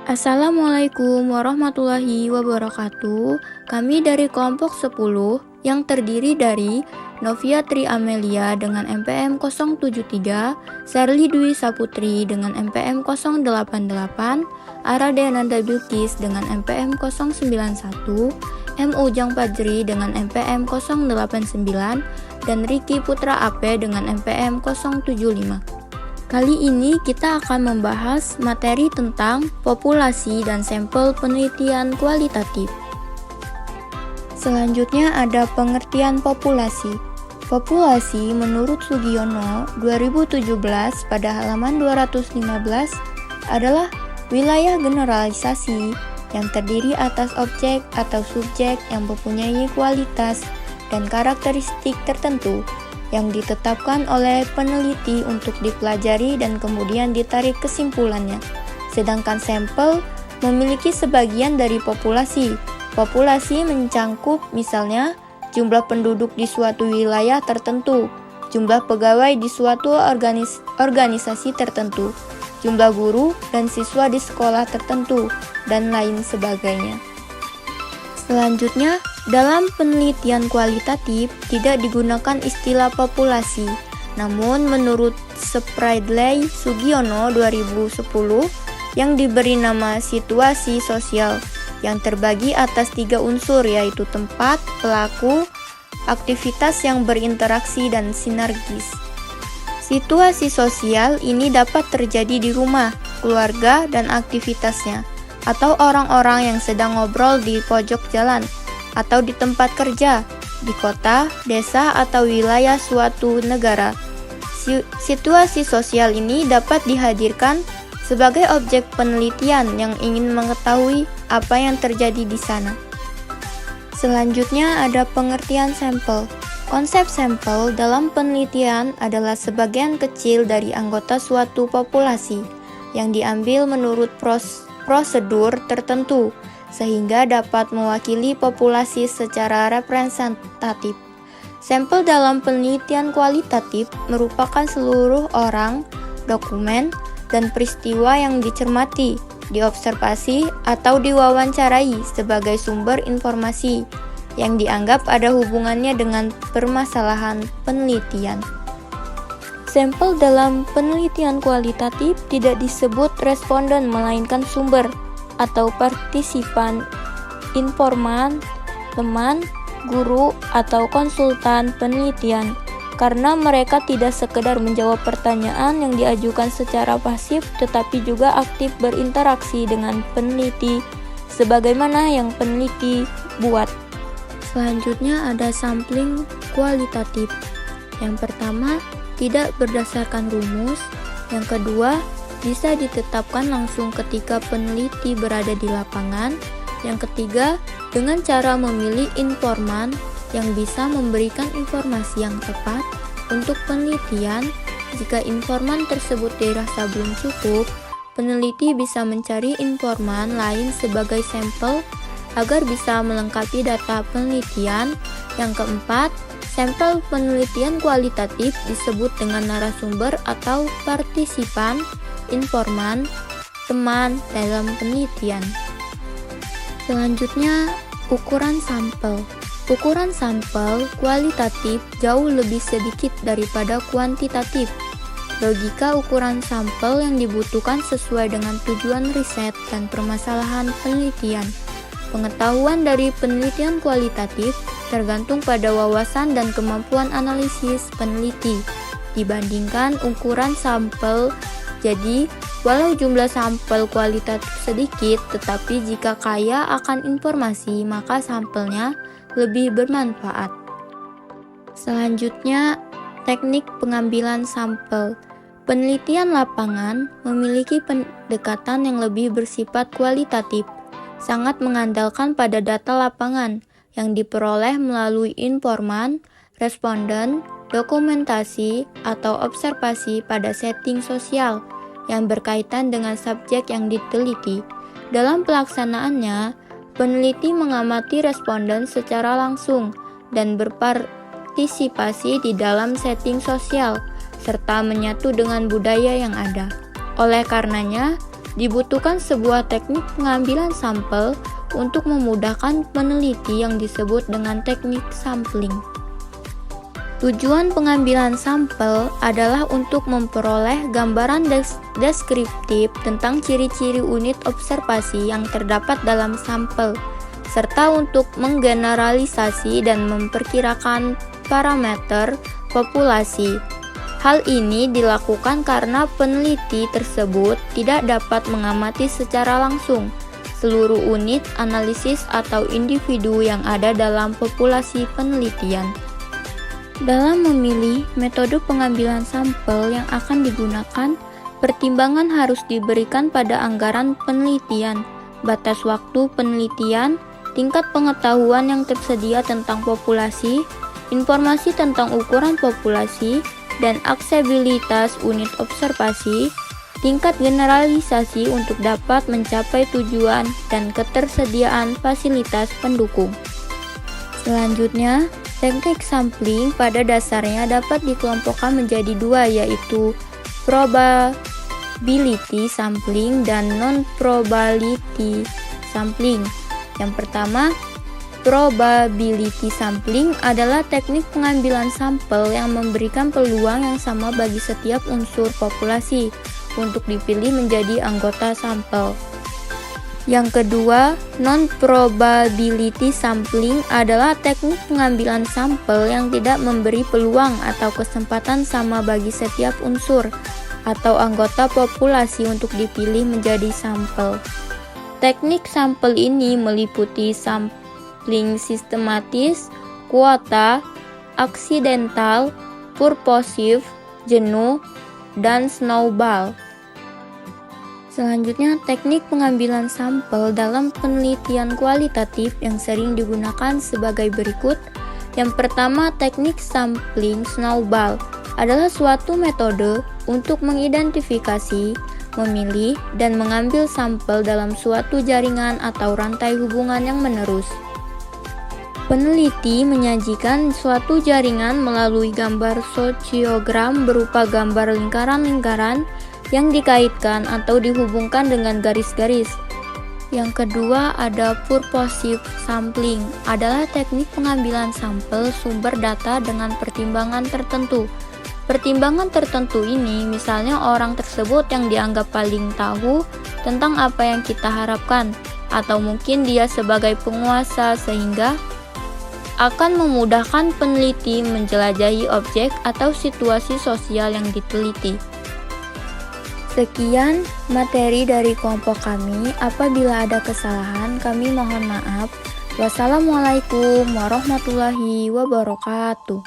Assalamualaikum warahmatullahi wabarakatuh. Kami dari kelompok 10 yang terdiri dari Novia Tri Amelia dengan MPM 073, Sherly Dwi Saputri dengan MPM 088, Ara Denanda Bilkis dengan MPM 091, M. Ujang Fajri dengan MPM 089, dan Riki Putra AP dengan MPM 075. Kali ini kita akan membahas materi tentang populasi dan sampel penelitian kualitatif. Selanjutnya ada pengertian populasi. Populasi menurut Sugiono 2017 pada halaman 215 adalah wilayah generalisasi yang terdiri atas objek atau subjek yang mempunyai kualitas dan karakteristik tertentu yang ditetapkan oleh peneliti untuk dipelajari dan kemudian ditarik kesimpulannya. Sedangkan sampel memiliki sebagian dari populasi. Populasi mencangkup misalnya jumlah penduduk di suatu wilayah tertentu, jumlah pegawai di suatu organisasi tertentu, jumlah guru dan siswa di sekolah tertentu, dan lain sebagainya. Selanjutnya, dalam penelitian kualitatif tidak digunakan istilah populasi. Namun menurut Spradley Sugiono 2010 yang diberi nama situasi sosial yang terbagi atas 3 unsur yaitu tempat, pelaku, aktivitas yang berinteraksi dan sinergis. Situasi sosial ini dapat terjadi di rumah, keluarga, dan aktivitasnya, atau orang-orang yang sedang ngobrol di pojok jalan, atau di tempat kerja, di kota, desa, atau wilayah suatu negara. Situasi sosial ini dapat dihadirkan sebagai objek penelitian yang ingin mengetahui apa yang terjadi di sana. Selanjutnya ada pengertian sampel. Konsep sampel dalam penelitian adalah sebagian kecil dari anggota suatu populasi yang diambil menurut prosedur tertentu sehingga dapat mewakili populasi secara representatif. Sampel dalam penelitian kualitatif merupakan seluruh orang, dokumen, dan peristiwa yang dicermati, diobservasi, atau diwawancarai sebagai sumber informasi yang dianggap ada hubungannya dengan permasalahan penelitian. Sampel dalam penelitian kualitatif tidak disebut responden melainkan sumber atau partisipan, informan, teman, guru, atau konsultan penelitian, karena mereka tidak sekedar menjawab pertanyaan yang diajukan secara pasif tetapi juga aktif berinteraksi dengan peneliti sebagaimana yang peneliti buat. Selanjutnya ada sampling kualitatif. Yang pertama, tidak berdasarkan rumus. Yang kedua, bisa ditetapkan langsung ketika peneliti berada di lapangan. Yang ketiga, dengan cara memilih informan yang bisa memberikan informasi yang tepat untuk penelitian. Jika informan tersebut dirasa belum cukup, peneliti bisa mencari informan lain sebagai sampel agar bisa melengkapi data penelitian. Yang keempat, sampel penelitian kualitatif disebut dengan narasumber atau partisipan, informan, teman dalam penelitian. Selanjutnya, ukuran sampel. Ukuran sampel kualitatif jauh lebih sedikit daripada kuantitatif. Logika ukuran sampel yang dibutuhkan sesuai dengan tujuan riset dan permasalahan penelitian. Pengetahuan dari penelitian kualitatif tergantung pada wawasan dan kemampuan analisis peneliti dibandingkan ukuran sampel. Jadi, walau jumlah sampel kualitatif sedikit, tetapi jika kaya akan informasi, maka sampelnya lebih bermanfaat. Selanjutnya, teknik pengambilan sampel. Penelitian lapangan memiliki pendekatan yang lebih bersifat kualitatif, sangat mengandalkan pada data lapangan yang diperoleh melalui informan, responden, dokumentasi, atau observasi pada setting sosial yang berkaitan dengan subjek yang diteliti. Dalam pelaksanaannya, peneliti mengamati responden secara langsung dan berpartisipasi di dalam setting sosial serta menyatu dengan budaya yang ada. Oleh karenanya, Dibutuhkan sebuah teknik pengambilan sampel untuk memudahkan peneliti yang disebut dengan teknik sampling. Tujuan pengambilan sampel adalah untuk memperoleh gambaran deskriptif tentang ciri-ciri unit observasi yang terdapat dalam sampel, serta untuk menggeneralisasi dan memperkirakan parameter populasi. Hal ini dilakukan karena peneliti tersebut tidak dapat mengamati secara langsung seluruh unit analisis atau individu yang ada dalam populasi penelitian. Dalam memilih metode pengambilan sampel yang akan digunakan, pertimbangan harus diberikan pada anggaran penelitian, batas waktu penelitian, tingkat pengetahuan yang tersedia tentang populasi, informasi tentang ukuran populasi, dan aksesibilitas unit observasi, tingkat generalisasi untuk dapat mencapai tujuan, dan ketersediaan fasilitas pendukung. Selanjutnya, teknik sampling pada dasarnya dapat dikelompokkan menjadi dua, yaitu probability sampling dan non-probability sampling. Yang pertama, probability sampling adalah teknik pengambilan sampel yang memberikan peluang yang sama bagi setiap unsur populasi untuk dipilih menjadi anggota sampel. Yang kedua, non-probability sampling adalah teknik pengambilan sampel yang tidak memberi peluang atau kesempatan sama bagi setiap unsur atau anggota populasi untuk dipilih menjadi sampel. Teknik sampel ini meliputi sampling sistematis, kuota, aksidental, purposive, jenuh, dan snowball. Selanjutnya, teknik pengambilan sampel dalam penelitian kualitatif yang sering digunakan sebagai berikut. Yang pertama, teknik sampling snowball adalah suatu metode untuk mengidentifikasi, memilih, dan mengambil sampel dalam suatu jaringan atau rantai hubungan yang menerus. Peneliti menyajikan suatu jaringan melalui gambar sosiogram berupa gambar lingkaran-lingkaran yang dikaitkan atau dihubungkan dengan garis-garis. Yang kedua ada purposive sampling, adalah teknik pengambilan sampel sumber data dengan pertimbangan tertentu. Pertimbangan tertentu ini misalnya orang tersebut yang dianggap paling tahu tentang apa yang kita harapkan, atau mungkin dia sebagai penguasa sehingga akan memudahkan peneliti menjelajahi objek atau situasi sosial yang diteliti. Sekian materi dari kelompok kami. Apabila ada kesalahan, kami mohon maaf. Wassalamualaikum warahmatullahi wabarakatuh.